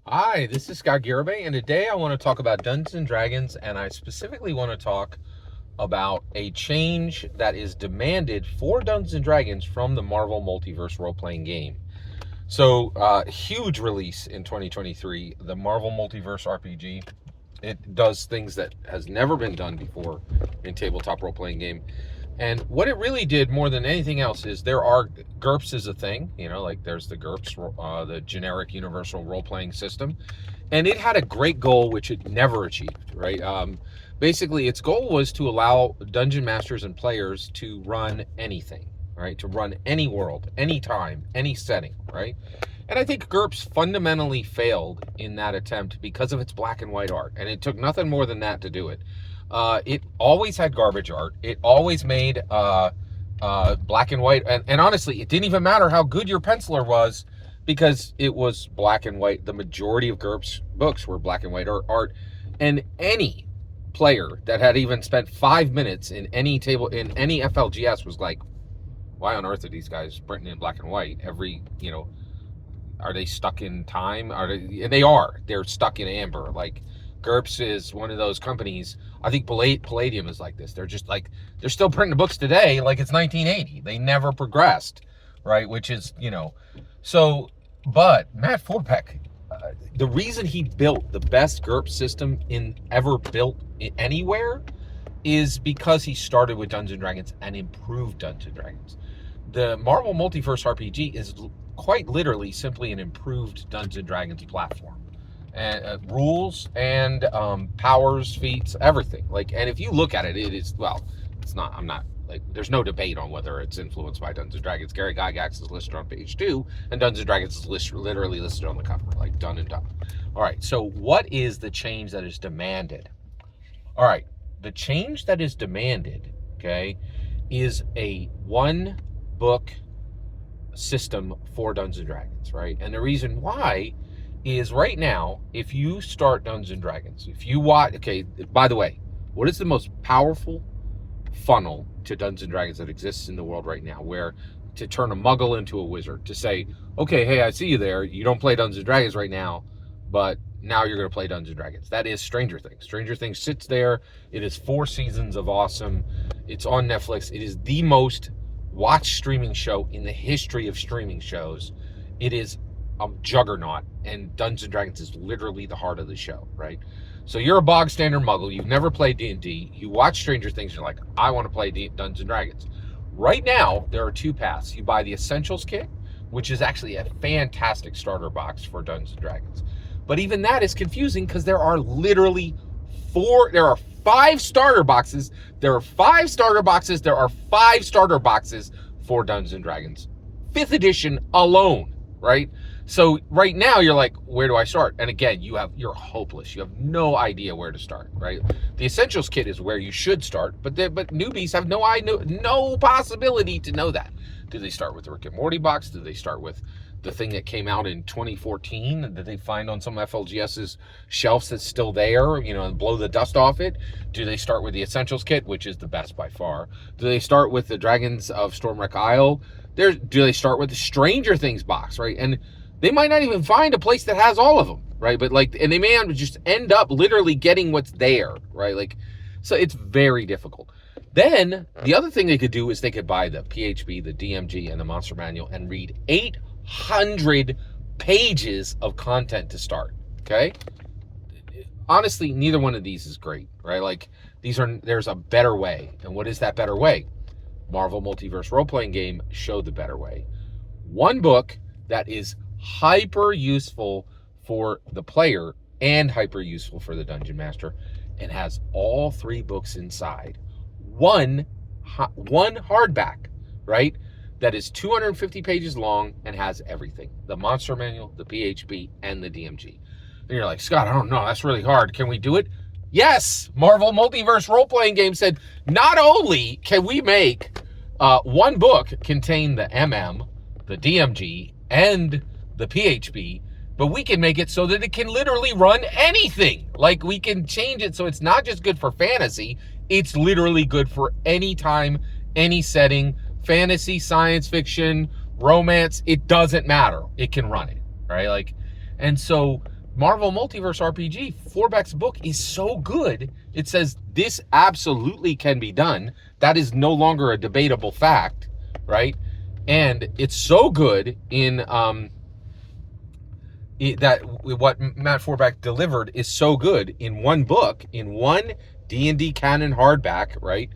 Hi, this is Scott Garibay, and today I want to talk about Dungeons and Dragons, and I specifically want to talk about a change that is demanded for Dungeons and Dragons from the Marvel Multiverse role-playing game. So, huge release in 2023, the Marvel Multiverse RPG. It does things that has never been done before in tabletop role-playing game. And what it really did more than anything else is GURPS is a thing, like there's the GURPS, the generic universal role-playing system. And it had a great goal, which it never achieved, right? Basically, its goal was to allow dungeon masters and players to run anything, right? To run any world, any time, any setting, right? And I think GURPS fundamentally failed in that attempt because of its black and white art. And it took nothing more than that to do it. It always had garbage art. It always made black and white. And honestly, it didn't even matter how good your penciler was because it was black and white. The majority of GURPS books were black and white art. And any player that had even spent 5 minutes in any FLGS was like, why on earth are these guys printing in black and white? Are they stuck in time? They're stuck in amber. Like, GURPS is one of those companies. I think Palladium is like this. They're just like, they're still printing books today like it's 1980. They never progressed, right? Which is, but Matt Forbeck, the reason he built the best GURPS system ever built anywhere is because he started with Dungeons & Dragons and improved Dungeons & Dragons. The Marvel Multiverse RPG is quite literally simply an improved Dungeons & Dragons platform. And rules and powers, feats, everything. And if you look at it, there's no debate on whether it's influenced by Dungeons & Dragons. Gary Gygax is listed on page 2, and Dungeons & Dragons is literally listed on the cover, like done and done. All right, so what is the change that is demanded? All right, the change that is demanded, okay, is a one-book system for Dungeons & Dragons, right? And the reason why is right now, if you start Dungeons & Dragons, if you watch, okay, by the way, what is the most powerful funnel to Dungeons & Dragons that exists in the world right now, where to turn a muggle into a wizard, to say, okay, hey, I see you there, you don't play Dungeons & Dragons right now, but now you're going to play Dungeons & Dragons. That is Stranger Things. Stranger Things sits there. It is 4 seasons of awesome. It's on Netflix. It is the most watched streaming show in the history of streaming shows. It is a juggernaut, and Dungeons & Dragons is literally the heart of the show, right? So you're a bog standard muggle, you've never played D&D, you watch Stranger Things, you're like, I want to play Dungeons & Dragons. Right now, there are 2 paths. You buy the Essentials kit, which is actually a fantastic starter box for Dungeons & Dragons. But even that is confusing because there are literally 5 starter boxes. There are 5 starter boxes. There are 5 starter boxes for Dungeons & Dragons. 5th edition alone, right? So right now you're like, where do I start? And again, you're hopeless. You have no idea where to start, right? The Essentials kit is where you should start, but newbies have no possibility to know that. Do they start with the Rick and Morty box? Do they start with the thing that came out in 2014 that they find on some FLGS's shelves that's still there, and blow the dust off it? Do they start with the Essentials kit, which is the best by far? Do they start with the Dragons of Stormwreck Isle? Do they start with the Stranger Things box, right? And they might not even find a place that has all of them, right? But and they may just end up literally getting what's there, right? So it's very difficult. Then the other thing they could do is they could buy the PHB, the DMG, and the Monster Manual and read 800 pages of content to start, okay? Honestly, neither one of these is great, right? There's a better way. And what is that better way? Marvel Multiverse role-playing game showed the better way. One book that is hyper useful for the player and hyper useful for the dungeon master, and has all 3 books inside. One hardback, right? That is 250 pages long and has everything. The Monster Manual, the PHB, and the DMG. And you're like, Scott, I don't know, that's really hard. Can we do it? Yes! Marvel Multiverse role-playing game said, not only can we make one book contain the the DMG, and the PHB, but we can make it so that it can literally run anything. We can change it so it's not just good for fantasy, it's literally good for any time, any setting, fantasy, science fiction, romance, it doesn't matter. It can run it, right? And so Marvel Multiverse RPG, Forbeck's book is so good. It says this absolutely can be done. That is no longer a debatable fact, right? And it's so good in that what Matt Forbeck delivered is so good in one book, in one D&D canon hardback, right?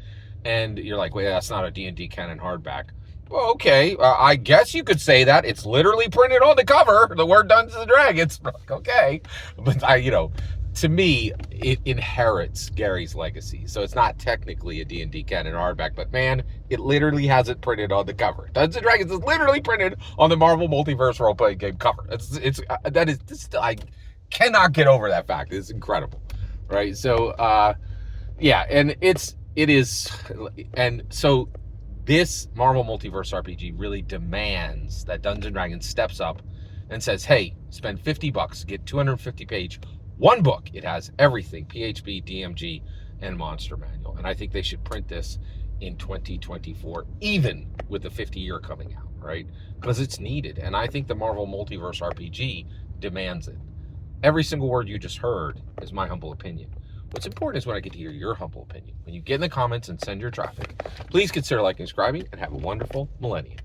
And you're like, wait, that's not a D&D canon hardback. Well, okay, I guess you could say that. It's literally printed on the cover, the word Dungeons and Dragons. Okay, but to me, it inherits Gary's legacy. So it's not technically a D&D canon hardback, but man, it literally has it printed on the cover. Dungeons and Dragons is literally printed on the Marvel Multiverse role-playing game cover. I cannot get over that fact. It's incredible, right? So, yeah, and so this Marvel Multiverse RPG really demands that Dungeons & Dragons steps up and says, hey, spend $50, get 250-page one book. It has everything, PHB, DMG, and Monster Manual. And I think they should print this in 2024, even with the 50-year coming out, right? Because it's needed. And I think the Marvel Multiverse RPG demands it. Every single word you just heard is my humble opinion. What's important is when I get to hear your humble opinion. When you get in the comments and send your traffic, please consider liking and subscribing, and have a wonderful millennium.